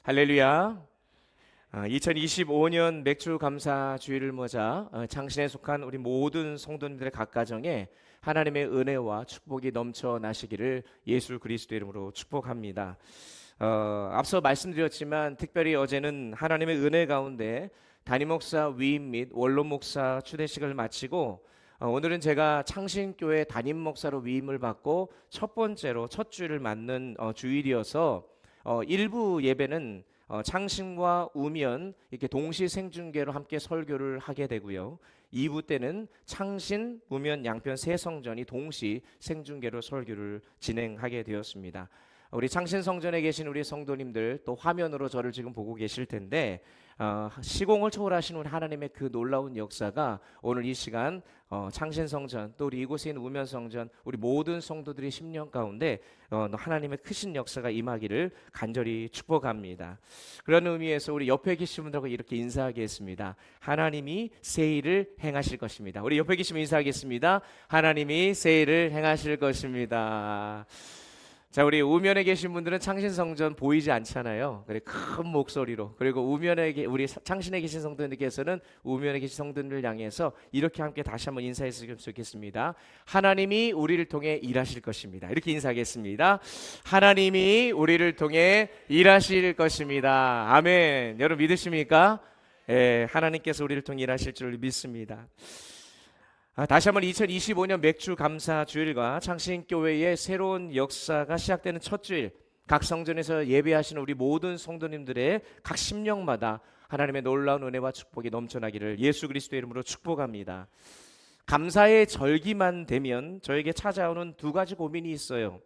할렐루야. 2025년 맥주 감사 주일을 맞아 창신에 속한 우리 모든 성도님들의 각 가정에 하나님의 은혜와 축복이 넘쳐 나시기를 예수 그리스도 이름으로 축복합니다. 앞서 말씀드렸지만 특별히 어제는 하나님의 은혜 가운데 담임 목사 위임 및 원로 목사 추대식을 마치고 오늘은 제가 창신교회 담임 목사로 위임을 받고 첫 번째로 첫 주일을 맞는 주일이어서 일부 예배는 창신과 우면 이렇게 동시 생중계로 함께 설교를 하게 되고요. 2부 때는 창신, 우면 양편 세 성전이 동시 생중계로 설교를 진행하게 되었습니다. 우리 창신 성전에 계신 우리 성도님들 또 화면으로 저를 지금 보고 계실 텐데 시공을 초월하신 우리 하나님의 그 놀라운 역사가 오늘 이 시간 창신 성전 또 우리 이곳에 있는 우면 성전 우리 모든 성도들의 심령 가운데 하나님의 크신 역사가 임하기를 간절히 축복합니다. 그런 의미에서 우리 옆에 계신 분들하고 이렇게 인사하겠습니다. 하나님이 새 일을 행하실 것입니다. 우리 옆에 계시면 인사하겠습니다. 하나님이 새 일을 행하실 것입니다. 자, 우리 우면에 계신 분들은 창신성전 보이지 않잖아요. 그래 큰 목소리로 그리고 우리 창신에 계신 성도님께서는 우면에 계신 성도님을 향해서 이렇게 함께 다시 한번 인사했으면 좋겠습니다. 하나님이 우리를 통해 일하실 것입니다. 이렇게 인사하겠습니다. 하나님이 우리를 통해 일하실 것입니다. 아멘. 여러분 믿으십니까? 예, 하나님께서 우리를 통해 일하실 줄 믿습니다. 다시 한번 2025년 맥주 감사 주일과 창신교회의 새로운 역사가 시작되는 첫 주일, 각 성전에서 예배하시는 우리 모든 성도님들의 각 심령마다 하나님의 놀라운 은혜와 축복이 넘쳐나기를 예수 그리스도 이름으로 축복합니다. 감사의 절기만 되면 저에게 찾아오는 두 가지 고민이 있어요.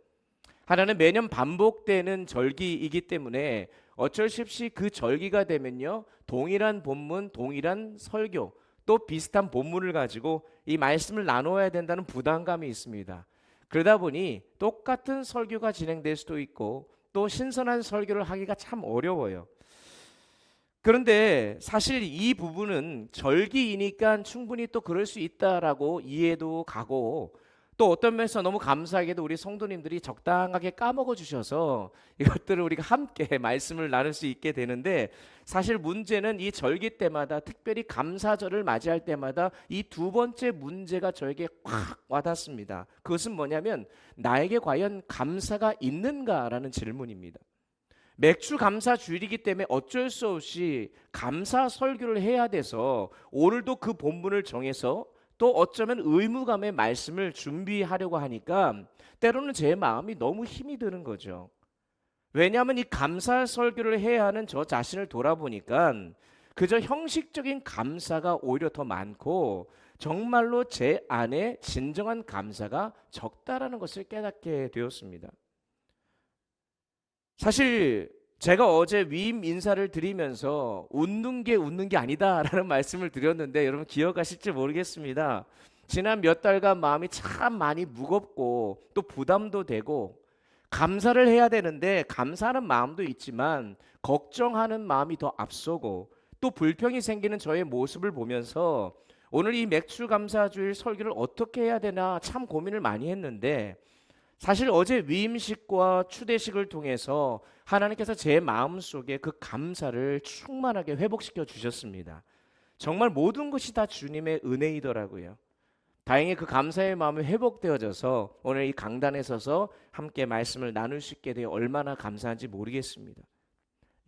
하나는 매년 반복되는 절기이기 때문에 어쩔 수 없이 그 절기가 되면요, 동일한 본문, 동일한 설교 또 비슷한 본문을 가지고 이 말씀을 나눠야 된다는 부담감이 있습니다. 그러다 보니 똑같은 설교가 진행될 수도 있고 또 신선한 설교를 하기가 참 어려워요. 그런데 사실 이 부분은 절기이니까 충분히 또 그럴 수 있다라고 이해도 가고 또 어떤 면에서 너무 감사하게도 우리 성도님들이 적당하게 까먹어 주셔서 이것들을 우리가 함께 말씀을 나눌 수 있게 되는데, 사실 문제는 이 절기 때마다 특별히 감사절을 맞이할 때마다 이 두 번째 문제가 저에게 확 와닿습니다. 그것은 뭐냐면 나에게 과연 감사가 있는가라는 질문입니다. 맥주 감사 주일이기 때문에 어쩔 수 없이 감사 설교를 해야 돼서 오늘도 그 본문을 정해서 또 어쩌면 의무감의 말씀을 준비하려고 하니까 때로는 제 마음이 너무 힘이 드는 거죠. 왜냐하면 이 감사 설교를 해야 하는 저 자신을 돌아보니까 그저 형식적인 감사가 오히려 더 많고 정말로 제 안에 진정한 감사가 적다라는 것을 깨닫게 되었습니다. 사실 제가 어제 위임 인사를 드리면서 웃는 게 아니다라는 말씀을 드렸는데 여러분 기억하실지 모르겠습니다. 지난 몇 달간 마음이 참 많이 무겁고 또 부담도 되고 감사를 해야 되는데 감사하는 마음도 있지만 걱정하는 마음이 더 앞서고 또 불평이 생기는 저의 모습을 보면서 오늘 이 맥주 감사주일 설교를 어떻게 해야 되나 참 고민을 많이 했는데, 사실 어제 위임식과 추대식을 통해서 하나님께서 제 마음속에 그 감사를 충만하게 회복시켜 주셨습니다. 정말 모든 것이 다 주님의 은혜이더라고요. 다행히 그 감사의 마음이 회복되어져서 오늘 이 강단에 서서 함께 말씀을 나눌 수 있게 되어 얼마나 감사한지 모르겠습니다.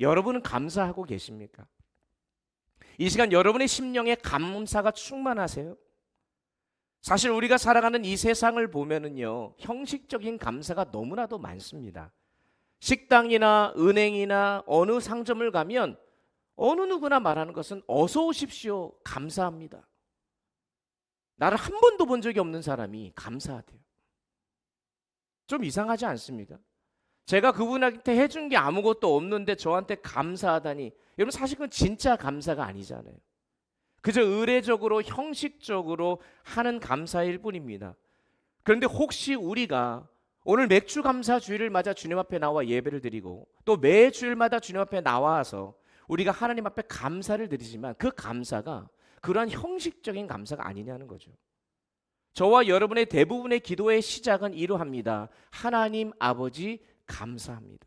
여러분은 감사하고 계십니까? 이 시간 여러분의 심령에 감사가 충만하세요? 사실 우리가 살아가는 이 세상을 보면은요, 형식적인 감사가 너무나도 많습니다. 식당이나 은행이나 어느 상점을 가면 어느 누구나 말하는 것은 어서 오십시오, 감사합니다. 나를 한 번도 본 적이 없는 사람이 감사하대요. 좀 이상하지 않습니까? 제가 그분한테 해준 게 아무것도 없는데 저한테 감사하다니, 여러분 사실 그건 진짜 감사가 아니잖아요. 그저 의례적으로 형식적으로 하는 감사일 뿐입니다. 그런데 혹시 우리가 오늘 맥주 감사 주일을 맞아 주님 앞에 나와 예배를 드리고 또 매 주일마다 주님 앞에 나와서 우리가 하나님 앞에 감사를 드리지만 그 감사가 그러한 형식적인 감사가 아니냐는 거죠. 저와 여러분의 대부분의 기도의 시작은 이러합니다. 하나님 아버지 감사합니다.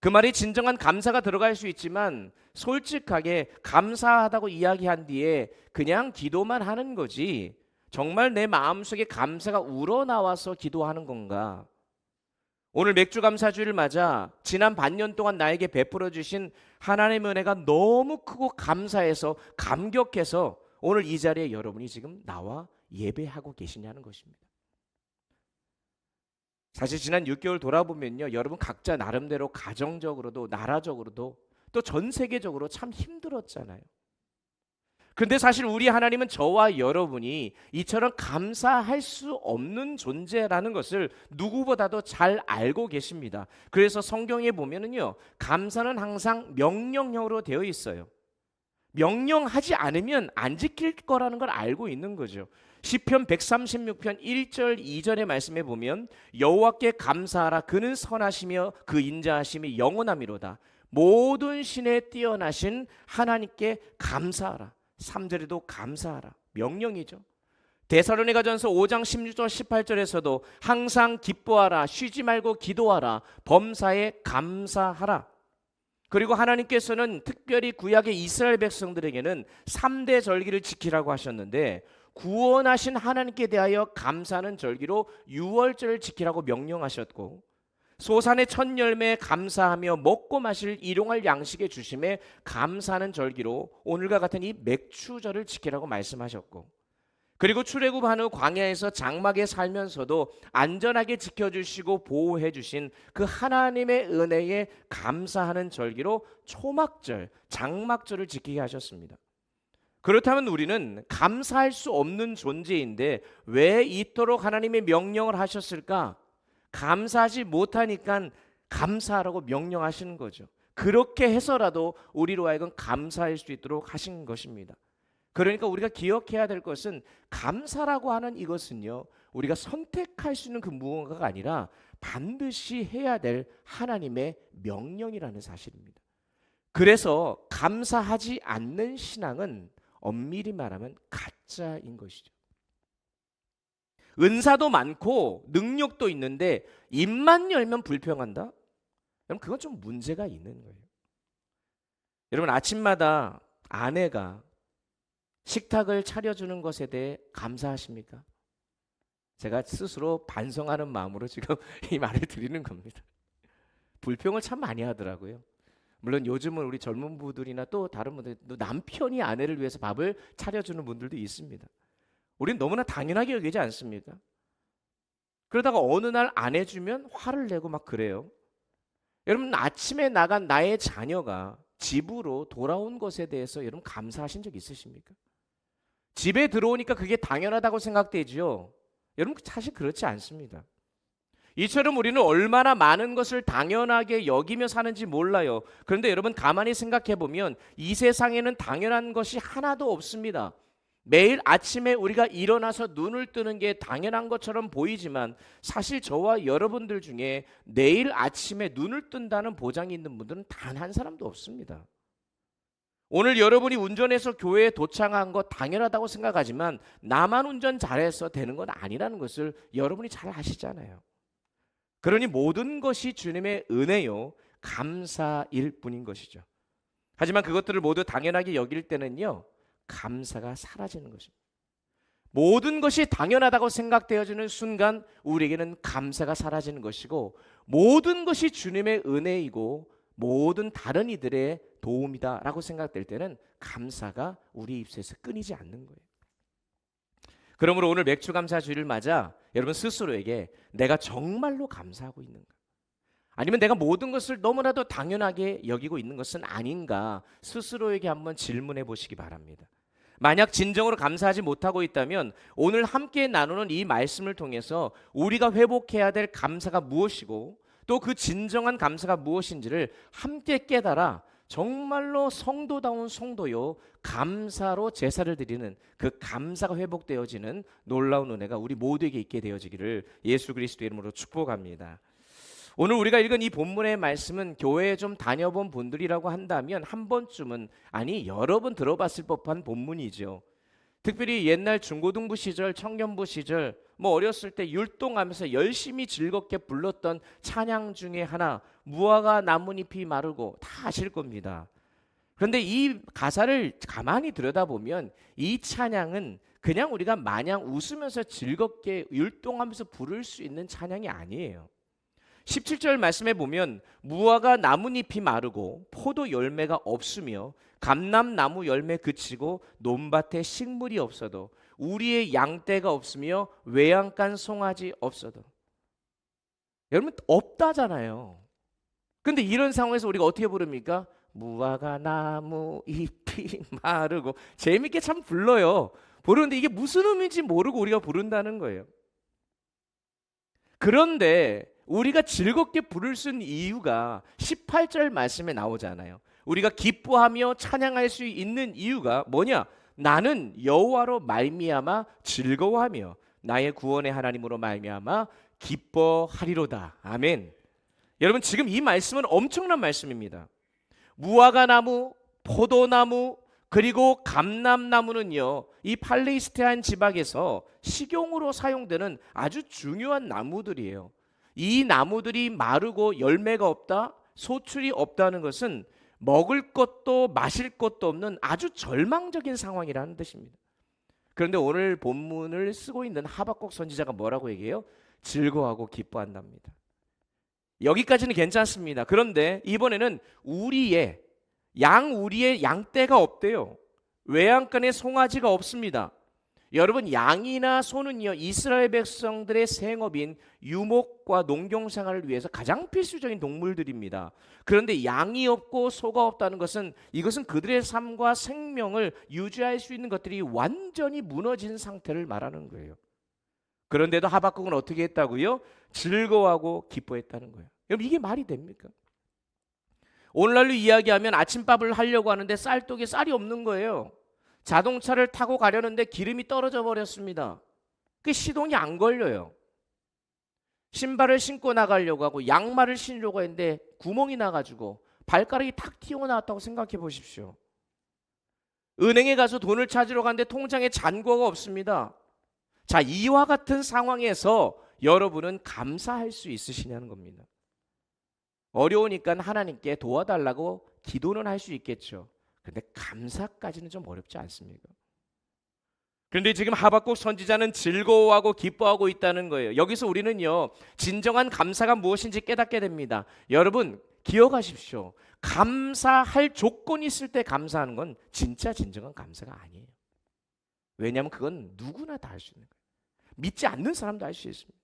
그 말이 진정한 감사가 들어갈 수 있지만 솔직하게 감사하다고 이야기한 뒤에 그냥 기도만 하는 거지 정말 내 마음속에 감사가 우러나와서 기도하는 건가? 오늘 맥주감사주를 맞아 지난 반년 동안 나에게 베풀어 주신 하나님의 은혜가 너무 크고 감사해서 감격해서 오늘 이 자리에 여러분이 지금 나와 예배하고 계시냐는 것입니다. 사실 지난 6개월 돌아보면요, 여러분 각자 나름대로 가정적으로도 나라적으로도 또 전 세계적으로 참 힘들었잖아요. 근데 사실 우리 하나님은 저와 여러분이 이처럼 감사할 수 없는 존재라는 것을 누구보다도 잘 알고 계십니다. 그래서 성경에 보면은요, 감사는 항상 명령형으로 되어 있어요. 명령하지 않으면 안 지킬 거라는 걸 알고 있는 거죠. 시편 136편 1절 2절의 말씀에 보면 여호와께 감사하라 그는 선하시며 그 인자하심이 영원하미로다. 모든 신에 뛰어나신 하나님께 감사하라. 3절에도 감사하라. 명령이죠. 데살로니가전서 5장 16절 18절에서도 항상 기뻐하라 쉬지 말고 기도하라 범사에 감사하라. 그리고 하나님께서는 특별히 구약의 이스라엘 백성들에게는 3대 절기를 지키라고 하셨는데 구원하신 하나님께 대하여 감사하는 절기로 유월절을 지키라고 명령하셨고 소산의 첫 열매에 감사하며 먹고 마실 일용할 양식의 주심에 감사하는 절기로 오늘과 같은 이 맥주절을 지키라고 말씀하셨고 그리고 출애굽한 후 광야에서 장막에 살면서도 안전하게 지켜주시고 보호해주신 그 하나님의 은혜에 감사하는 절기로 초막절, 장막절을 지키게 하셨습니다. 그렇다면 우리는 감사할 수 없는 존재인데 왜 이토록 하나님의 명령을 하셨을까? 감사하지 못하니까 감사하라고 명령하시는 거죠. 그렇게 해서라도 우리로 하여금 감사할 수 있도록 하신 것입니다. 그러니까 우리가 기억해야 될 것은 감사라고 하는 이것은요, 우리가 선택할 수 있는 그 무언가가 아니라 반드시 해야 될 하나님의 명령이라는 사실입니다. 그래서 감사하지 않는 신앙은 엄밀히 말하면 가짜인 것이죠. 은사도 많고 능력도 있는데 입만 열면 불평한다? 그럼 그건 좀 문제가 있는 거예요. 여러분 아침마다 아내가 식탁을 차려주는 것에 대해 감사하십니까? 제가 스스로 반성하는 마음으로 지금 이 말을 드리는 겁니다. 불평을 참 많이 하더라고요. 물론 요즘은 우리 젊은 분들이나 또 다른 분들 또 남편이 아내를 위해서 밥을 차려주는 분들도 있습니다. 우리는 너무나 당연하게 여기지 않습니까? 그러다가 어느 날 안 해주면 화를 내고 막 그래요. 여러분 아침에 나간 나의 자녀가 집으로 돌아온 것에 대해서 여러분 감사하신 적 있으십니까? 집에 들어오니까 그게 당연하다고 생각되지요. 여러분 사실 그렇지 않습니다. 이처럼 우리는 얼마나 많은 것을 당연하게 여기며 사는지 몰라요. 그런데 여러분 가만히 생각해 보면 이 세상에는 당연한 것이 하나도 없습니다. 매일 아침에 우리가 일어나서 눈을 뜨는 게 당연한 것처럼 보이지만 사실 저와 여러분들 중에 내일 아침에 눈을 뜬다는 보장이 있는 분들은 단 한 사람도 없습니다. 오늘 여러분이 운전해서 교회에 도착한 거 당연하다고 생각하지만 나만 운전 잘해서 되는 건 아니라는 것을 여러분이 잘 아시잖아요. 그러니 모든 것이 주님의 은혜요 감사일 뿐인 것이죠. 하지만 그것들을 모두 당연하게 여길 때는요 감사가 사라지는 것입니다. 모든 것이 당연하다고 생각되어지는 순간 우리에게는 감사가 사라지는 것이고 모든 것이 주님의 은혜이고 모든 다른 이들의 도움이다라고 생각될 때는 감사가 우리 입술에서 끊이지 않는 거예요. 그러므로 오늘 맥주감사주일을 맞아 여러분 스스로에게 내가 정말로 감사하고 있는가? 아니면 내가 모든 것을 너무나도 당연하게 여기고 있는 것은 아닌가? 스스로에게 한번 질문해 보시기 바랍니다. 만약 진정으로 감사하지 못하고 있다면 오늘 함께 나누는 이 말씀을 통해서 우리가 회복해야 될 감사가 무엇이고 또 그 진정한 감사가 무엇인지를 함께 깨달아 정말로 성도다운 성도요 감사로 제사를 드리는 그 감사가 회복되어지는 놀라운 은혜가 우리 모두에게 있게 되어지기를 예수 그리스도의 이름으로 축복합니다. 오늘 우리가 읽은 이 본문의 말씀은 교회에 좀 다녀본 분들이라고 한다면 한 번쯤은 아니 여러 번 들어봤을 법한 본문이죠. 특별히 옛날 중고등부 시절, 청년부 시절 뭐 어렸을 때 율동하면서 열심히 즐겁게 불렀던 찬양 중에 하나, 무화과 나뭇잎이 마르고, 다 아실 겁니다. 그런데 이 가사를 가만히 들여다보면 이 찬양은 그냥 우리가 마냥 웃으면서 즐겁게 율동하면서 부를 수 있는 찬양이 아니에요. 17절 말씀에 보면 무화과 나뭇잎이 마르고 포도 열매가 없으며 감람나무 열매 그치고 논밭에 식물이 없어도 우리의 양떼가 없으며 외양간 송아지 없어도. 여러분 없다잖아요. 근데 이런 상황에서 우리가 어떻게 부릅니까? 무화과 나무 잎이 마르고, 재밌게 참 불러요. 부르는데 이게 무슨 의미인지 모르고 우리가 부른다는 거예요. 그런데 우리가 즐겁게 부를 수 있는 이유가 18절 말씀에 나오잖아요. 우리가 기뻐하며 찬양할 수 있는 이유가 뭐냐? 나는 여호와로 말미암아 즐거워하며 나의 구원의 하나님으로 말미암아 기뻐하리로다. 아멘. 여러분, 지금 이 말씀은 엄청난 말씀입니다. 무화과 나무, 포도나무, 그리고 감람나무는요, 이 팔레스타인 지방에서 식용으로 사용되는 아주 중요한 나무들이에요. 이 나무들이 마르고 열매가 없다, 소출이 없다는 것은 먹을 것도 마실 것도 없는 아주 절망적인 상황이라는 뜻입니다. 그런데 오늘 본문을 쓰고 있는 하박국 선지자가 뭐라고 얘기해요? 즐거워하고 기뻐한답니다. 여기까지는 괜찮습니다. 그런데 이번에는 우리의 양떼가 없대요. 외양간에 송아지가 없습니다. 여러분, 양이나 소는요, 이스라엘 백성들의 생업인 유목과 농경 생활을 위해서 가장 필수적인 동물들입니다. 그런데 양이 없고 소가 없다는 것은, 이것은 그들의 삶과 생명을 유지할 수 있는 것들이 완전히 무너진 상태를 말하는 거예요. 그런데도 하박국은 어떻게 했다고요? 즐거워하고 기뻐했다는 거예요. 여러분, 이게 말이 됩니까? 오늘날로 이야기하면 아침밥을 하려고 하는데 쌀독에 쌀이 없는 거예요. 자동차를 타고 가려는데 기름이 떨어져 버렸습니다. 그 시동이 안 걸려요. 신발을 신고 나가려고 하고 양말을 신려고 했는데 구멍이 나가지고 발가락이 탁 튀어나왔다고 생각해 보십시오. 은행에 가서 돈을 찾으러 갔는데 통장에 잔고가 없습니다. 자, 이와 같은 상황에서 여러분은 감사할 수 있으시냐는 겁니다. 어려우니까 하나님께 도와달라고 기도는 할 수 있겠죠. 그런데 감사까지는 좀 어렵지 않습니까? 그런데 지금 하박국 선지자는 즐거워하고 기뻐하고 있다는 거예요. 여기서 우리는요, 진정한 감사가 무엇인지 깨닫게 됩니다. 여러분, 기억하십시오. 감사할 조건이 있을 때 감사하는 건 진짜 진정한 감사가 아니에요. 왜냐하면 그건 누구나 다 할 수 있는 거예요. 믿지 않는 사람도 할 수 있습니다.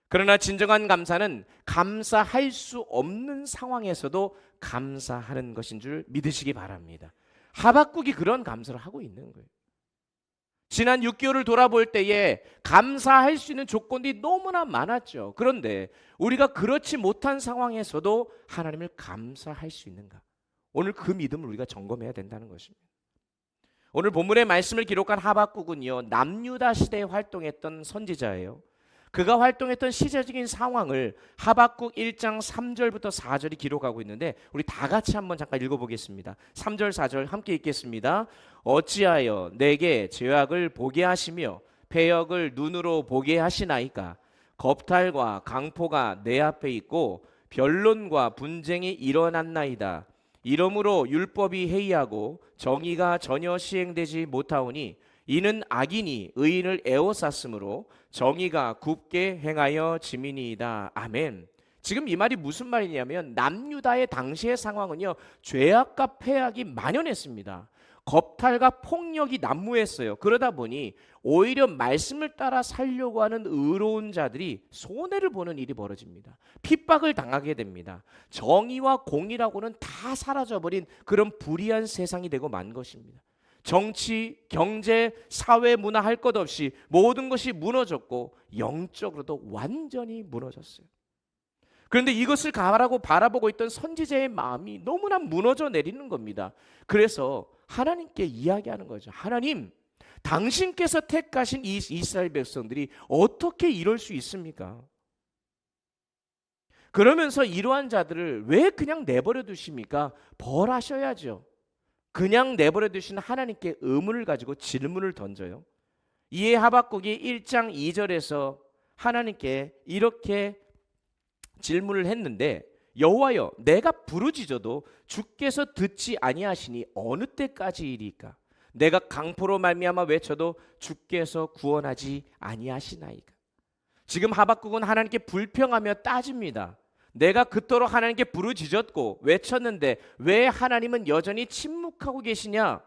그러나 진정한 감사는 감사할 수 없는 상황에서도 감사하는 것인 줄 믿으시기 바랍니다. 하박국이 그런 감사를 하고 있는 거예요. 지난 6개월을 돌아볼 때에 감사할 수 있는 조건들이 너무나 많았죠. 그런데 우리가 그렇지 못한 상황에서도 하나님을 감사할 수 있는가? 오늘 그 믿음을 우리가 점검해야 된다는 것입니다. 오늘 본문의 말씀을 기록한 하박국은요, 남유다 시대에 활동했던 선지자예요. 그가 활동했던 시대적인 상황을 하박국 1장 3절부터 4절이 기록하고 있는데, 우리 다 같이 한번 잠깐 읽어보겠습니다. 3절 4절 함께 읽겠습니다. 어찌하여 내게 죄악을 보게 하시며 패역을 눈으로 보게 하시나이까? 겁탈과 강포가 내 앞에 있고 변론과 분쟁이 일어났나이다. 이러므로 율법이 해이하고 정의가 전혀 시행되지 못하오니 이는 악인이 의인을 에워쌌으므로 정의가 굽게 행하여 지민이이다. 아멘. 지금 이 말이 무슨 말이냐면, 남유다의 당시의 상황은요, 죄악과 패악이 만연했습니다. 겁탈과 폭력이 난무했어요. 그러다 보니 오히려 말씀을 따라 살려고 하는 의로운 자들이 손해를 보는 일이 벌어집니다. 핍박을 당하게 됩니다. 정의와 공의라고는 다 사라져버린 그런 불의한 세상이 되고 만 것입니다. 정치, 경제, 사회, 문화 할 것 없이 모든 것이 무너졌고 영적으로도 완전히 무너졌어요. 그런데 이것을 바라보고 있던 선지자의 마음이 너무나 무너져 내리는 겁니다. 그래서 하나님께 이야기하는 거죠. 하나님, 당신께서 택하신 이 이스라엘 백성들이 어떻게 이럴 수 있습니까? 그러면서 이러한 자들을 왜 그냥 내버려 두십니까? 벌하셔야죠. 그냥 내버려 두시는 하나님께 의문을 가지고 질문을 던져요. 이에 하박국이 1장 2절에서 하나님께 이렇게 질문을 했는데, 여호와여, 내가 부르짖어도 주께서 듣지 아니하시니 어느 때까지이리까? 내가 강포로 말미암아 외쳐도 주께서 구원하지 아니하시나이까? 지금 하박국은 하나님께 불평하며 따집니다. 내가 그토록 하나님께 부르짖었고 외쳤는데 왜 하나님은 여전히 침묵하고 계시냐?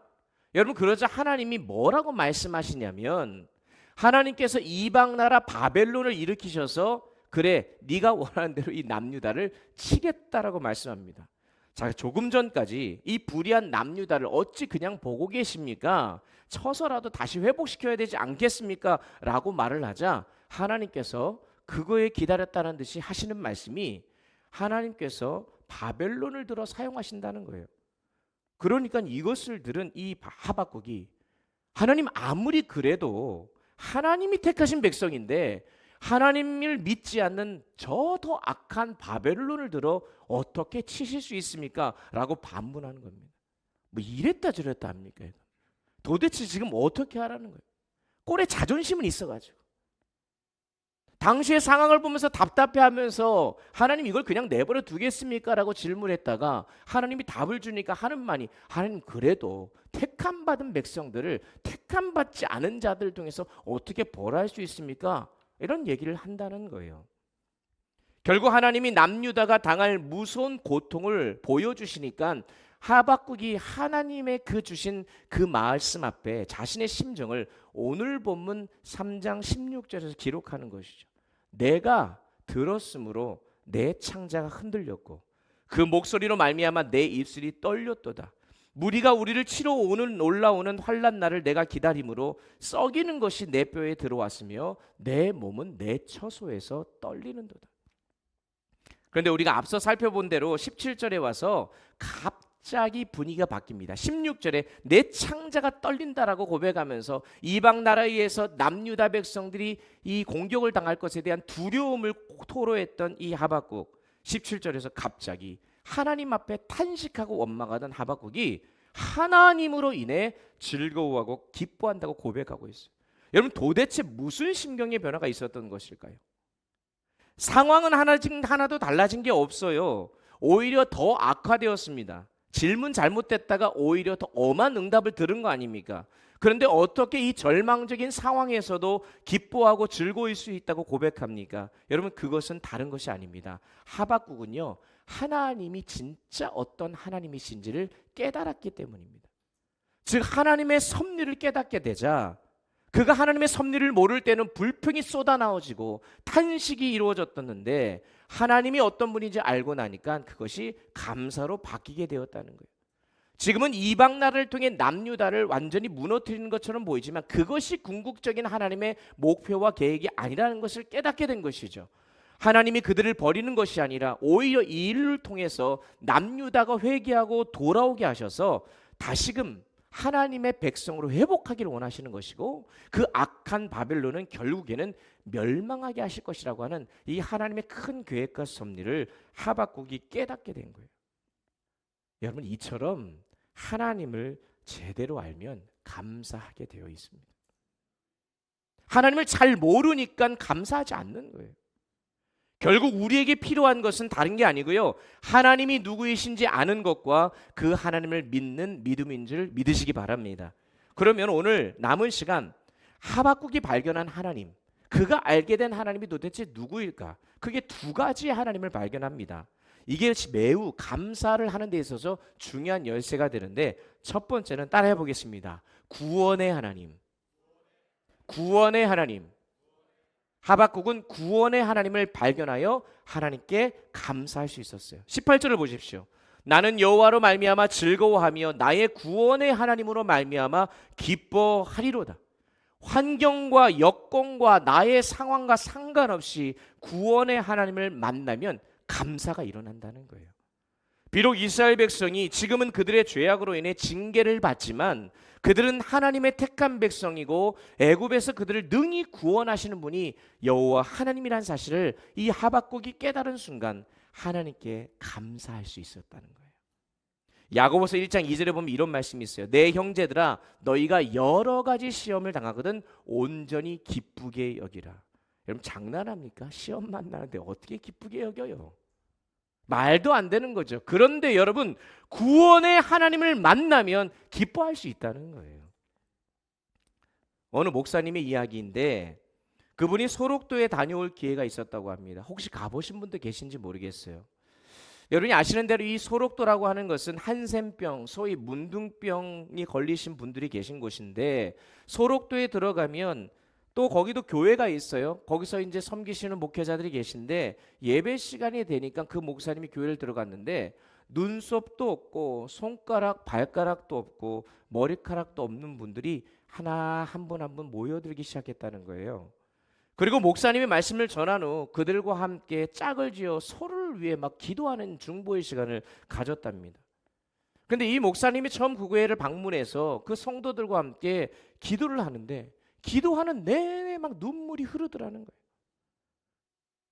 여러분, 그러자 하나님이 뭐라고 말씀하시냐면, 하나님께서 이방 나라 바벨론을 일으키셔서 그래, 네가 원하는 대로 이 남유다를 치겠다라고 말씀합니다. 자, 조금 전까지 이 불의한 남유다를 어찌 그냥 보고 계십니까? 쳐서라도 다시 회복시켜야 되지 않겠습니까? 라고 말을 하자 하나님께서 그거에 기다렸다는 듯이 하시는 말씀이, 하나님께서 바벨론을 들어 사용하신다는 거예요. 그러니까 이것을 들은 이 하박국이, 하나님 아무리 그래도 하나님이 택하신 백성인데 하나님을 믿지 않는 저 더 악한 바벨론을 들어 어떻게 치실 수 있습니까? 라고 반문하는 겁니다. 뭐 이랬다 저랬다 합니까? 도대체 지금 어떻게 하라는 거예요? 꼴에 자존심은 있어가지고 당시의 상황을 보면서 답답해하면서 하나님 이걸 그냥 내버려 두겠습니까? 라고 질문했다가 하나님이 답을 주니까 하는 말이, 하나님 그래도 택함 받은 백성들을 택함 받지 않은 자들 통해서 어떻게 벌할 수 있습니까? 이런 얘기를 한다는 거예요. 결국 하나님이 남유다가 당할 무서운 고통을 보여주시니까 하박국이 하나님의 그 주신 그 말씀 앞에 자신의 심정을 오늘 본문 3장 16절에서 기록하는 것이죠. 내가 들었으므로 내 창자가 흔들렸고 그 목소리로 말미암아 내 입술이 떨렸도다. 무리가 우리를 치러 오는 올라오는 환난 날을 내가 기다림으로 썩이는 것이 내 뼈에 들어왔으며 내 몸은 내 처소에서 떨리는도다. 그런데 우리가 앞서 살펴본 대로 17절에 와서 갑자기 분위기가 바뀝니다. 16절에 내 창자가 떨린다라고 고백하면서 이방 나라에서 남유다 백성들이 이 공격을 당할 것에 대한 두려움을 토로했던 이 하박국, 17절에서 갑자기 하나님 앞에 탄식하고 원망하던 하박국이 하나님으로 인해 즐거워하고 기뻐한다고 고백하고 있어요. 여러분, 도대체 무슨 심경의 변화가 있었던 것일까요? 상황은 하나도 달라진 게 없어요. 오히려 더 악화되었습니다. 질문 잘못됐다가 오히려 더 엄한 응답을 들은 거 아닙니까? 그런데 어떻게 이 절망적인 상황에서도 기뻐하고 즐거울 수 있다고 고백합니까? 여러분, 그것은 다른 것이 아닙니다. 하박국은요, 하나님이 진짜 어떤 하나님이신지를 깨달았기 때문입니다. 즉 하나님의 섭리를 깨닫게 되자, 그가 하나님의 섭리를 모를 때는 불평이 쏟아나오지고 탄식이 이루어졌었는데 하나님이 어떤 분인지 알고 나니까 그것이 감사로 바뀌게 되었다는 거예요. 지금은 이방 나라를 통해 남유다를 완전히 무너뜨리는 것처럼 보이지만 그것이 궁극적인 하나님의 목표와 계획이 아니라는 것을 깨닫게 된 것이죠. 하나님이 그들을 버리는 것이 아니라 오히려 이 일을 통해서 남유다가 회개하고 돌아오게 하셔서 다시금 하나님의 백성으로 회복하기를 원하시는 것이고, 그 악한 바벨론은 결국에는 멸망하게 하실 것이라고 하는 이 하나님의 큰 계획과 섭리를 하박국이 깨닫게 된 거예요. 여러분, 이처럼 하나님을 제대로 알면 감사하게 되어 있습니다. 하나님을 잘 모르니까 감사하지 않는 거예요. 결국 우리에게 필요한 것은 다른 게 아니고요, 하나님이 누구이신지 아는 것과 그 하나님을 믿는 믿음인 줄 믿으시기 바랍니다. 그러면 오늘 남은 시간 하박국이 발견한 하나님, 그가 알게 된 하나님이 도대체 누구일까? 그게 두 가지의 하나님을 발견합니다. 이게 매우 감사를 하는 데 있어서 중요한 열쇠가 되는데, 첫 번째는 따라해 보겠습니다. 구원의 하나님. 구원의 하나님. 하박국은 구원의 하나님을 발견하여 하나님께 감사할 수 있었어요. 18절을 보십시오. 나는 여호와로 말미암아 즐거워하며 나의 구원의 하나님으로 말미암아 기뻐하리로다. 환경과 여건과 나의 상황과 상관없이 구원의 하나님을 만나면 감사가 일어난다는 거예요. 비록 이스라엘 백성이 지금은 그들의 죄악으로 인해 징계를 받지만 그들은 하나님의 택한 백성이고 애굽에서 그들을 능히 구원하시는 분이 여호와 하나님이란 사실을 이 하박국이 깨달은 순간 하나님께 감사할 수 있었다는 거예요. 야고보서 1장 2절에 보면 이런 말씀이 있어요. 내 형제들아 너희가 여러 가지 시험을 당하거든 온전히 기쁘게 여기라. 여러분 장난합니까? 시험 만나는데 어떻게 기쁘게 여겨요? 말도 안 되는 거죠. 그런데 여러분 구원의 하나님을 만나면 기뻐할 수 있다는 거예요. 어느 목사님의 이야기인데 그분이 소록도에 다녀올 기회가 있었다고 합니다. 혹시 가보신 분도 계신지 모르겠어요. 여러분이 아시는 대로 이 소록도라고 하는 것은 한센병, 소위 문둥병이 걸리신 분들이 계신 곳인데 소록도에 들어가면 또 거기도 교회가 있어요. 거기서 이제 섬기시는 목회자들이 계신데 예배 시간이 되니까 그 목사님이 교회를 들어갔는데 눈썹도 없고 손가락, 발가락도 없고 머리카락도 없는 분들이 하나 한 분 한 분 모여들기 시작했다는 거예요. 그리고 목사님이 말씀을 전한 후 그들과 함께 짝을 지어 서로를 위해 막 기도하는 중보의 시간을 가졌답니다. 그런데 이 목사님이 처음 그 교회를 방문해서 그 성도들과 함께 기도를 하는데 기도하는 내내 막 눈물이 흐르더라는 거예요.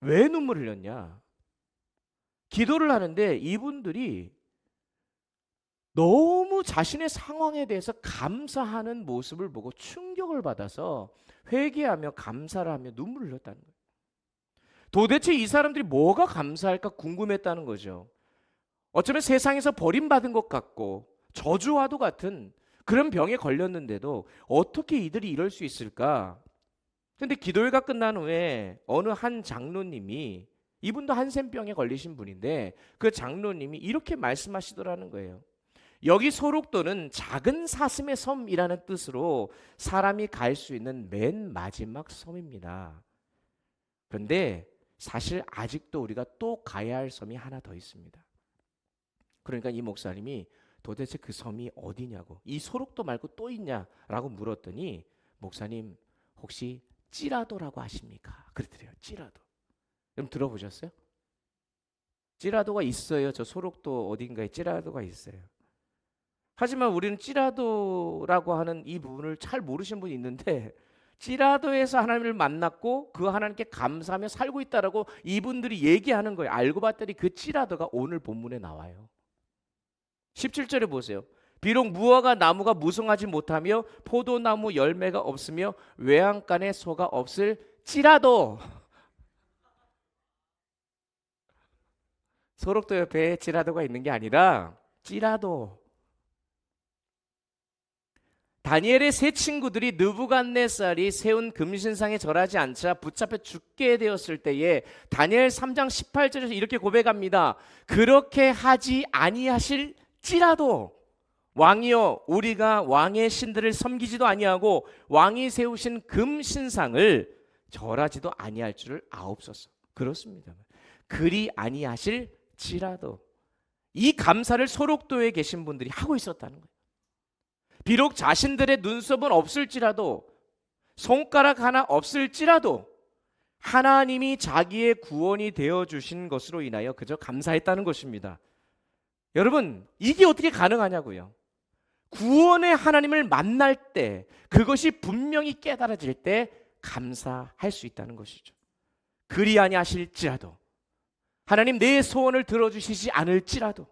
왜 눈물 흘렸냐? 기도를 하는데 이분들이 너무 자신의 상황에 대해서 감사하는 모습을 보고 충격을 받아서 회개하며 감사를 하며 눈물을 흘렸다는 거예요. 도대체 이 사람들이 뭐가 감사할까 궁금했다는 거죠. 어쩌면 세상에서 버림받은 것 같고 저주와도 같은 그런 병에 걸렸는데도 어떻게 이들이 이럴 수 있을까? 근데 기도회가 끝난 후에 어느 한 장로님이 이분도 한센병에 걸리신 분인데 그 장로님이 이렇게 말씀하시더라는 거예요. 여기 소록도는 작은 사슴의 섬이라는 뜻으로 사람이 갈 수 있는 맨 마지막 섬입니다. 그런데 사실 아직도 우리가 또 가야 할 섬이 하나 더 있습니다. 그러니까 이 목사님이 도대체 그 섬이 어디냐고, 이 소록도 말고 또 있냐라고 물었더니 목사님 혹시 찌라도라고 아십니까? 그랬더래요. 찌라도. 여러분 들어보셨어요? 찌라도가 있어요. 저 소록도 어딘가에 찌라도가 있어요. 하지만 우리는 찌라도라고 하는 이 부분을 잘 모르시는 분이 있는데 찌라도에서 하나님을 만났고 그 하나님께 감사하며 살고 있다라고 이분들이 얘기하는 거예요. 알고 봤더니 그 찌라도가 오늘 본문에 나와요. 17절에 보세요. 비록 무화과 나무가 무성하지 못하며 포도나무 열매가 없으며 외양간에 소가 없을 찌라도 소록도 옆에 찌라도가 있는 게 아니라 찌라도 다니엘의 세 친구들이 느부갓네살이 세운 금신상에 절하지 않자 붙잡혀 죽게 되었을 때에 다니엘 3장 18절에서 이렇게 고백합니다. 그렇게 하지 아니하실지라도 왕이여 우리가 왕의 신들을 섬기지도 아니하고 왕이 세우신 금신상을 절하지도 아니할 줄을 아옵소서. 그렇습니다. 그리 아니하실지라도 이 감사를 소록도에 계신 분들이 하고 있었다는 거예요. 비록 자신들의 눈썹은 없을지라도 손가락 하나 없을지라도 하나님이 자기의 구원이 되어주신 것으로 인하여 그저 감사했다는 것입니다. 여러분 이게 어떻게 가능하냐고요. 구원의 하나님을 만날 때 그것이 분명히 깨달아질 때 감사할 수 있다는 것이죠. 그리 아니하실지라도 하나님 내 소원을 들어주시지 않을지라도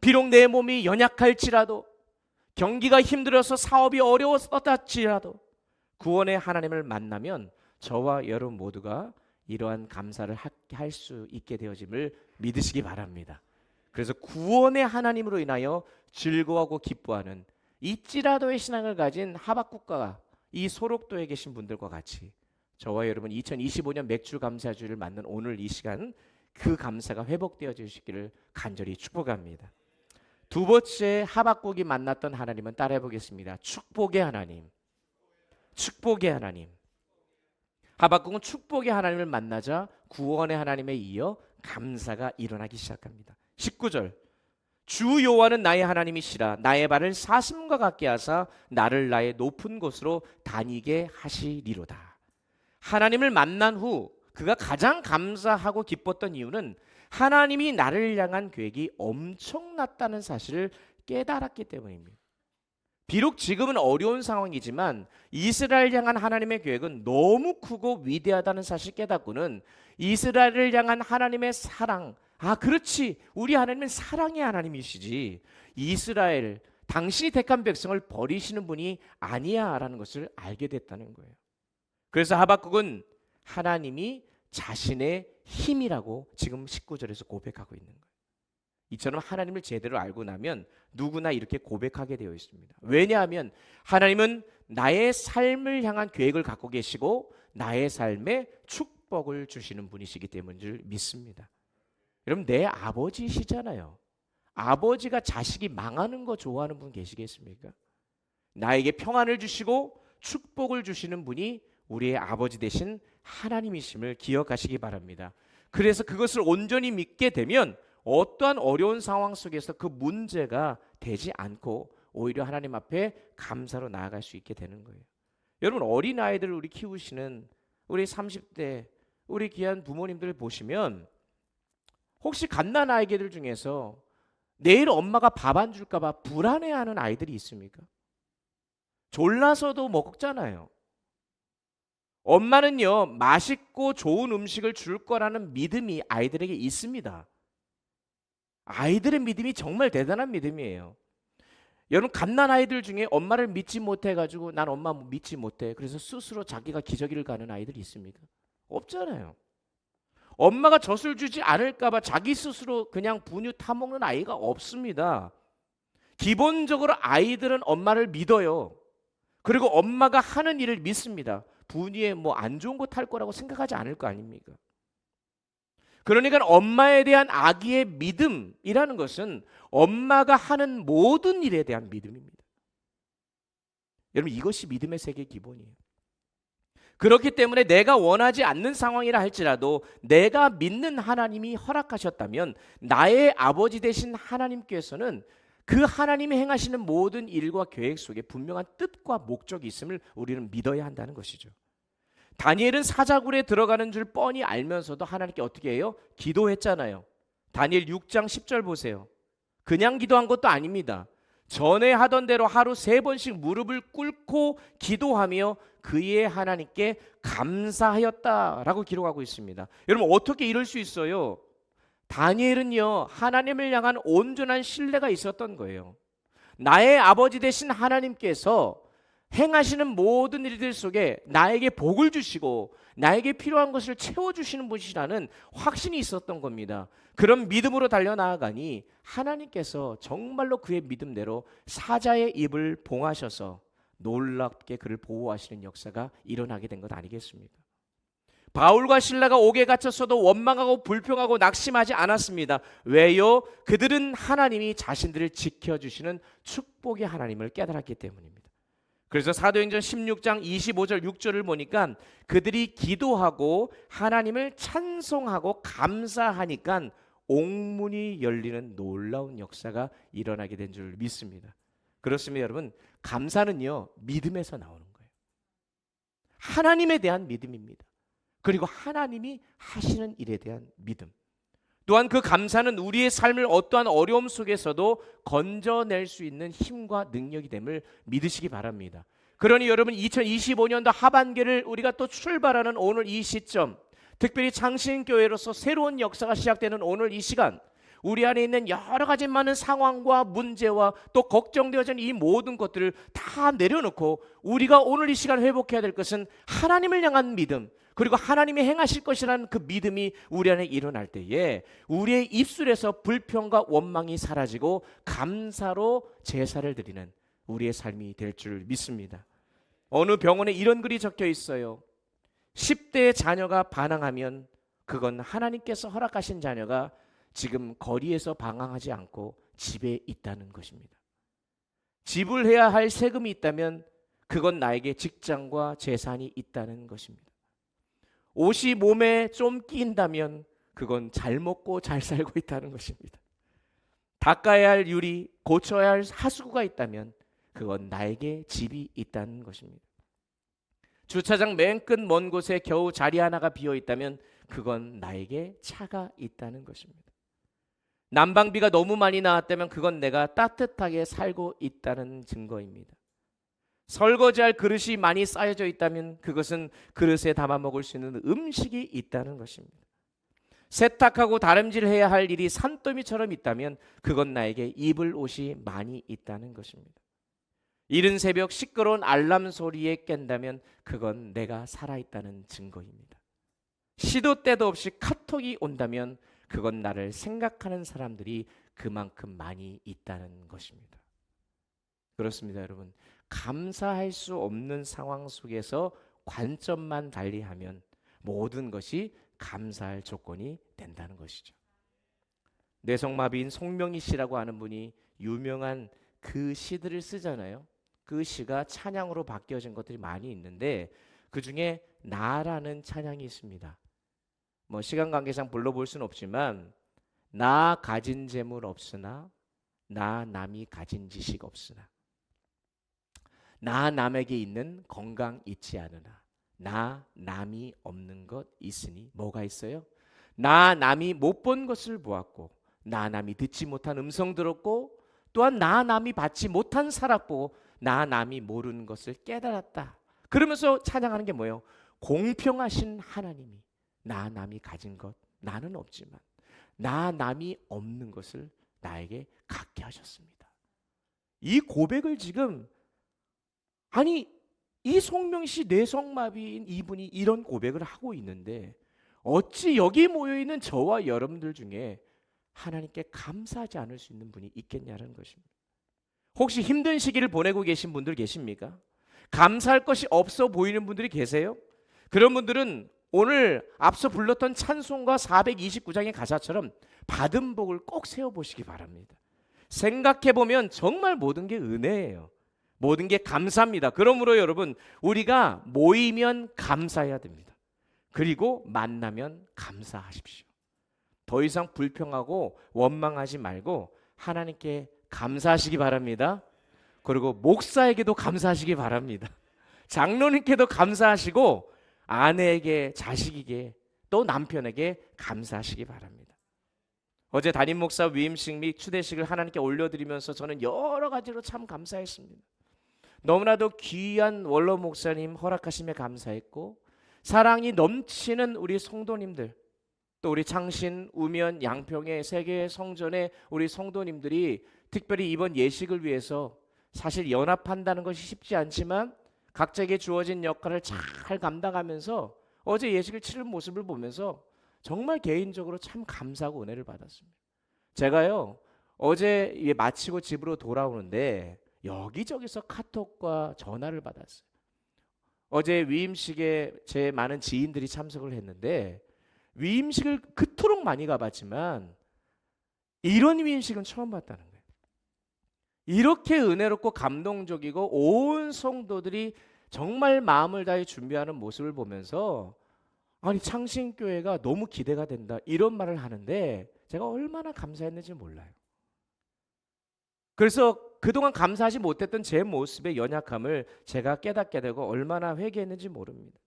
비록 내 몸이 연약할지라도 경기가 힘들어서 사업이 어려웠을지라도 구원의 하나님을 만나면 저와 여러분 모두가 이러한 감사를 할 수 있게 되어짐을 믿으시기 바랍니다. 그래서 구원의 하나님으로 인하여 즐거워하고 기뻐하는 이 찌라도의 신앙을 가진 하박국과 이 소록도에 계신 분들과 같이 저와 여러분 2025년 맥주 감사주를 맞는 오늘 이 시간 그 감사가 회복되어 주시기를 간절히 축복합니다. 두 번째 하박국이 만났던 하나님은 따라해 보겠습니다. 축복의 하나님. 축복의 하나님. 하박국은 축복의 하나님을 만나자 구원의 하나님에 이어 감사가 일어나기 시작합니다. 19절. 주 여호와는 나의 하나님이시라 나의 발을 사슴과 같게 하사 나를 나의 높은 곳으로 다니게 하시리로다. 하나님을 만난 후 그가 가장 감사하고 기뻤던 이유는 하나님이 나를 향한 계획이 엄청났다는 사실을 깨달았기 때문입니다. 비록 지금은 어려운 상황이지만 이스라엘 향한 하나님의 계획은 너무 크고 위대하다는 사실을 깨닫고는 이스라엘을 향한 하나님의 사랑, 아, 그렇지. 우리 하나님은 사랑의 하나님이시지. 이스라엘, 당신이 택한 백성을 버리시는 분이 아니야라는 것을 알게 됐다는 거예요. 그래서 하박국은 하나님이 자신의 힘이라고 지금 19절에서 고백하고 있는 거예요. 이처럼 하나님을 제대로 알고 나면 누구나 이렇게 고백하게 되어 있습니다. 왜냐하면 하나님은 나의 삶을 향한 계획을 갖고 계시고 나의 삶에 축복을 주시는 분이시기 때문인 줄 믿습니다. 여러분, 내 아버지시잖아요. 아버지가 자식이 망하는 거 좋아하는 분 계시겠습니까? 나에게 평안을 주시고 축복을 주시는 분이 우리의 아버지 되신 하나님이심을 기억하시기 바랍니다. 그래서 그것을 온전히 믿게 되면 어떠한 어려운 상황 속에서 그 문제가 되지 않고 오히려 하나님 앞에 감사로 나아갈 수 있게 되는 거예요. 여러분, 어린아이들을 우리 키우시는 우리 30대 우리 귀한 부모님들 보시면 혹시 갓난아이들 중에서 내일 엄마가 밥 안 줄까 봐 불안해하는 아이들이 있습니까? 졸라서도 먹잖아요. 엄마는요, 맛있고 좋은 음식을 줄 거라는 믿음이 아이들에게 있습니다. 아이들의 믿음이 정말 대단한 믿음이에요. 여러분, 갓난아이들 중에 엄마를 믿지 못해가지고 난 엄마 믿지 못해, 그래서 스스로 자기가 기저귀를 가는 아이들이 있습니까? 없잖아요. 엄마가 젖을 주지 않을까봐 자기 스스로 그냥 분유 타먹는 아이가 없습니다. 기본적으로 아이들은 엄마를 믿어요. 그리고 엄마가 하는 일을 믿습니다. 분유에 뭐 안 좋은 거 탈 거라고 생각하지 않을 거 아닙니까? 그러니까 엄마에 대한 아기의 믿음이라는 것은 엄마가 하는 모든 일에 대한 믿음입니다. 여러분, 이것이 믿음의 세계의 기본이에요. 그렇기 때문에 내가 원하지 않는 상황이라 할지라도 내가 믿는 하나님이 허락하셨다면 나의 아버지 되신 하나님께서는 그 하나님이 행하시는 모든 일과 계획 속에 분명한 뜻과 목적이 있음을 우리는 믿어야 한다는 것이죠. 다니엘은 사자굴에 들어가는 줄 뻔히 알면서도 하나님께 어떻게 해요? 기도했잖아요. 다니엘 6장 10절 보세요. 그냥 기도한 것도 아닙니다. 전에 하던 대로 하루 3번씩 무릎을 꿇고 기도하며 그의 하나님께 감사하였다라고 기록하고 있습니다. 여러분, 어떻게 이럴 수 있어요? 다니엘은요, 하나님을 향한 온전한 신뢰가 있었던 거예요. 나의 아버지 되신 하나님께서 행하시는 모든 일들 속에 나에게 복을 주시고 나에게 필요한 것을 채워주시는 분이라는 확신이 있었던 겁니다. 그런 믿음으로 달려나아가니 하나님께서 정말로 그의 믿음대로 사자의 입을 봉하셔서 놀랍게 그를 보호하시는 역사가 일어나게 된 것 아니겠습니까? 바울과 실라가 옥에 갇혔어도 원망하고 불평하고 낙심하지 않았습니다. 왜요? 그들은 하나님이 자신들을 지켜주시는 축복의 하나님을 깨달았기 때문입니다. 그래서 사도행전 16장 25절 6절을 보니까 그들이 기도하고 하나님을 찬송하고 감사하니까 옥문이 열리는 놀라운 역사가 일어나게 된 줄 믿습니다. 그렇습니다. 여러분, 감사는요, 믿음에서 나오는 거예요. 하나님에 대한 믿음입니다. 그리고 하나님이 하시는 일에 대한 믿음. 또한 그 감사는 우리의 삶을 어떠한 어려움 속에서도 건져낼 수 있는 힘과 능력이 됨을 믿으시기 바랍니다. 그러니 여러분, 2025년도 하반기를 우리가 또 출발하는 오늘 이 시점, 특별히 창신교회로서 새로운 역사가 시작되는 오늘 이 시간, 우리 안에 있는 여러 가지 많은 상황과 문제와 또 걱정되어지는 이 모든 것들을 다 내려놓고 우리가 오늘 이 시간 회복해야 될 것은 하나님을 향한 믿음, 그리고 하나님이 행하실 것이라는 그 믿음이 우리 안에 일어날 때에 우리의 입술에서 불평과 원망이 사라지고 감사로 제사를 드리는 우리의 삶이 될 줄 믿습니다. 어느 병원에 이런 글이 적혀 있어요. 10대의 자녀가 반항하면 그건 하나님께서 허락하신 자녀가 지금 거리에서 방황하지 않고 집에 있다는 것입니다. 지불해야 할 세금이 있다면 그건 나에게 직장과 재산이 있다는 것입니다. 옷이 몸에 좀 끼인다면 그건 잘 먹고 잘 살고 있다는 것입니다. 닦아야 할 유리, 고쳐야 할 하수구가 있다면 그건 나에게 집이 있다는 것입니다. 주차장 맨 끝 먼 곳에 겨우 자리 하나가 비어 있다면 그건 나에게 차가 있다는 것입니다. 난방비가 너무 많이 나왔다면 그건 내가 따뜻하게 살고 있다는 증거입니다. 설거지할 그릇이 많이 쌓여져 있다면 그것은 그릇에 담아 먹을 수 있는 음식이 있다는 것입니다. 세탁하고 다림질해야 할 일이 산더미처럼 있다면 그건 나에게 입을 옷이 많이 있다는 것입니다. 이른 새벽 시끄러운 알람 소리에 깬다면 그건 내가 살아있다는 증거입니다. 시도 때도 없이 카톡이 온다면 그건 나를 생각하는 사람들이 그만큼 많이 있다는 것입니다. 그렇습니다, 여러분. 감사할 수 없는 상황 속에서 관점만 달리하면 모든 것이 감사할 조건이 된다는 것이죠. 뇌성마비인 송명희 씨라고 하는 분이 유명한 그 시들을 쓰잖아요. 그 시가 찬양으로 바뀌어진 것들이 많이 있는데 그 중에 나라는 찬양이 있습니다. 뭐 시간 관계상 불러볼 수는 없지만 나 가진 재물 없으나 나 남이 가진 지식 없으나 나 남에게 있는 건강 있지 않으나 나 남이 없는 것 있으니 뭐가 있어요? 나 남이 못 본 것을 보았고 나 남이 듣지 못한 음성 들었고 또한 나 남이 받지 못한 사람 보고 나 남이 모르는 것을 깨달았다. 그러면서 찬양하는 게 뭐예요? 공평하신 하나님이 나 남이 가진 것 나는 없지만 나 남이 없는 것을 나에게 갖게 하셨습니다. 이 고백을 지금 아니 이 송명씨 뇌성마비인 이분이 이런 고백을 하고 있는데 어찌 여기 모여있는 저와 여러분들 중에 하나님께 감사하지 않을 수 있는 분이 있겠냐는 것입니다. 혹시 힘든 시기를 보내고 계신 분들 계십니까? 감사할 것이 없어 보이는 분들이 계세요? 그런 분들은 오늘 앞서 불렀던 찬송가 429장의 가사처럼 받은 복을 꼭 세워보시기 바랍니다. 생각해보면 정말 모든 게 은혜예요. 모든 게 감사합니다. 그러므로 여러분 우리가 모이면 감사해야 됩니다. 그리고 만나면 감사하십시오. 더 이상 불평하고 원망하지 말고 하나님께 감사하시기 바랍니다. 그리고 목사에게도 감사하시기 바랍니다. 장로님께도 감사하시고 아내에게, 자식에게, 또 남편에게 감사하시기 바랍니다. 어제 담임 목사 위임식 및 추대식을 하나님께 올려드리면서 저는 여러 가지로 참 감사했습니다. 너무나도 귀한 원로 목사님 허락하심에 감사했고 사랑이 넘치는 우리 성도님들 또 우리 창신, 우면, 양평의 세 개의 성전의 우리 성도님들이 특별히 이번 예식을 위해서 사실 연합한다는 것이 쉽지 않지만 각자에게 주어진 역할을 잘 감당하면서 어제 예식을 치른 모습을 보면서 정말 개인적으로 참 감사하고 은혜를 받았습니다. 제가요 어제 마치고 집으로 돌아오는데 여기저기서 카톡과 전화를 받았어요. 어제 위임식에 제 많은 지인들이 참석을 했는데 위임식을 그토록 많이 가봤지만 이런 위임식은 처음 봤다는 거예요. 이렇게 은혜롭고 감동적이고 온 성도들이 정말 마음을 다해 준비하는 모습을 보면서 아니 창신교회가 너무 기대가 된다 이런 말을 하는데 제가 얼마나 감사했는지 몰라요. 그래서 그동안 감사하지 못했던 제 모습의 연약함을 제가 깨닫게 되고 얼마나 회개했는지 모릅니다.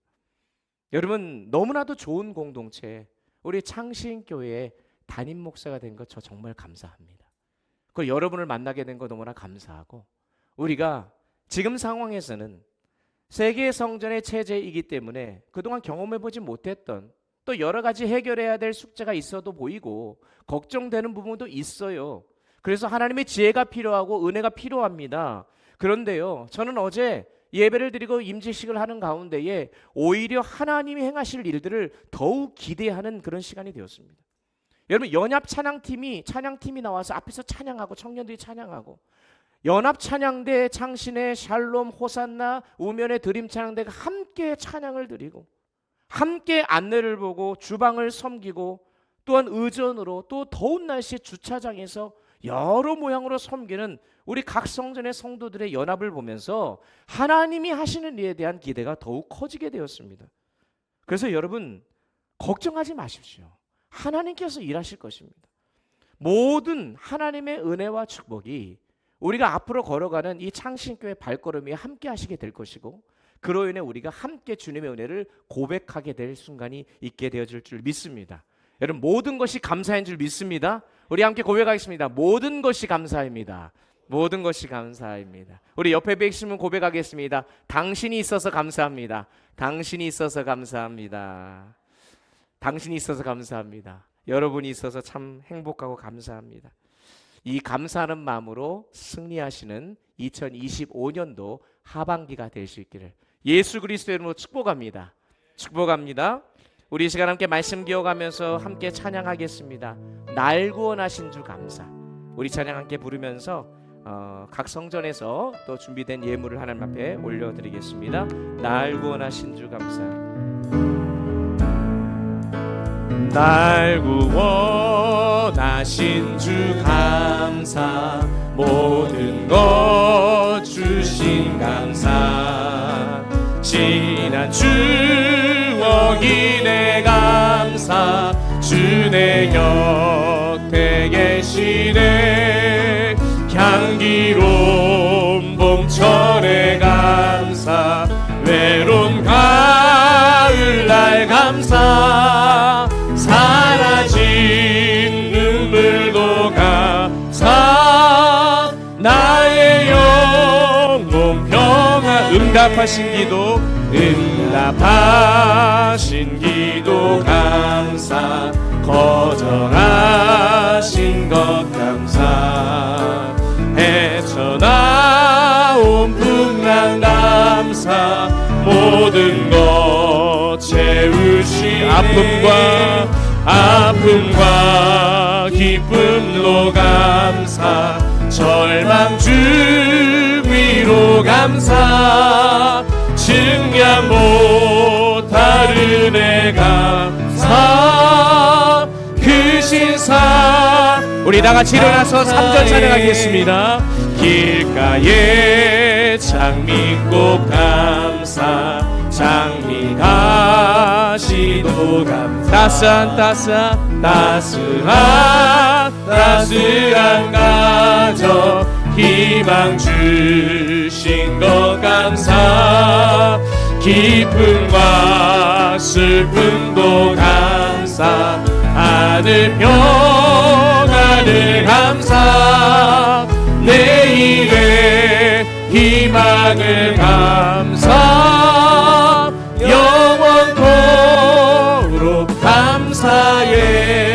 여러분 너무나도 좋은 공동체 우리 창신교회의 담임 목사가 된 것 저 정말 감사합니다. 그 여러분을 만나게 된 거 너무나 감사하고 우리가 지금 상황에서는 세계 성전의 체제이기 때문에 그동안 경험해보지 못했던 또 여러 가지 해결해야 될 숙제가 있어도 보이고 걱정되는 부분도 있어요. 그래서 하나님의 지혜가 필요하고 은혜가 필요합니다. 그런데요 저는 어제 예배를 드리고 임재식을 하는 가운데에 오히려 하나님이 행하실 일들을 더욱 기대하는 그런 시간이 되었습니다. 여러분 연합 찬양팀이 나와서 앞에서 찬양하고 청년들이 찬양하고 연합 찬양대 창신의 샬롬 호산나 우면의 드림 찬양대가 함께 찬양을 드리고 함께 안내를 보고 주방을 섬기고 또한 의전으로 또 더운 날씨 주차장에서 여러 모양으로 섬기는 우리 각 성전의 성도들의 연합을 보면서 하나님이 하시는 일에 대한 기대가 더욱 커지게 되었습니다. 그래서 여러분 걱정하지 마십시오. 하나님께서 일하실 것입니다. 모든 하나님의 은혜와 축복이 우리가 앞으로 걸어가는 이 창신교회 발걸음이 함께 하시게 될 것이고 그로 인해 우리가 함께 주님의 은혜를 고백하게 될 순간이 있게 되어질 줄 믿습니다. 여러분 모든 것이 감사인 줄 믿습니다. 우리 함께 고백하겠습니다. 모든 것이 감사입니다. 모든 것이 감사입니다. 우리 옆에 계시면 고백하겠습니다. 당신이 있어서 감사합니다. 당신이 있어서 감사합니다. 당신이 있어서 감사합니다. 여러분이 있어서 참 행복하고 감사합니다. 이 감사하는 마음으로 승리하시는 2025년도 하반기가 될 수 있기를 예수 그리스도의 이름으로 축복합니다. 축복합니다. 우리 이 시간 함께 말씀 기억하면서 함께 찬양하겠습니다. 날 구원하신 주 감사. 우리 찬양 함께 부르면서 각 성전에서 또 준비된 예물을 하나님 앞에 올려드리겠습니다. 날 구원하신 주 감사. 날 구원하신 주 감사. 모든 것 주신 감사. 지난 추억이 내 감사. 주 내 곁에 계시네. 향기로운 봄철의 감사. 외로운 가을날 감사. 사라진 눈물도 감사. 나의 영혼 평안. 응답하신 기도 응답하신 기도 감사. 거절하신 것 감사. 헤쳐나온 풍랑 감사. 모든 것 채우시 아픔과 기쁨도 감사. 절망 주위로 감사. 증량 못할 은혜 감사. 그 신사. 우리 다같이 일어나서 3절 찬양하겠습니다. 길가에 장미꽃 감사. 장미 가시도 감사. 따스한 가정 희망 주신 것 감사. 기쁨과 슬픔도 감사. 하늘 평안을 감사. 내일의 희망을 감사. 영원토록 감사해.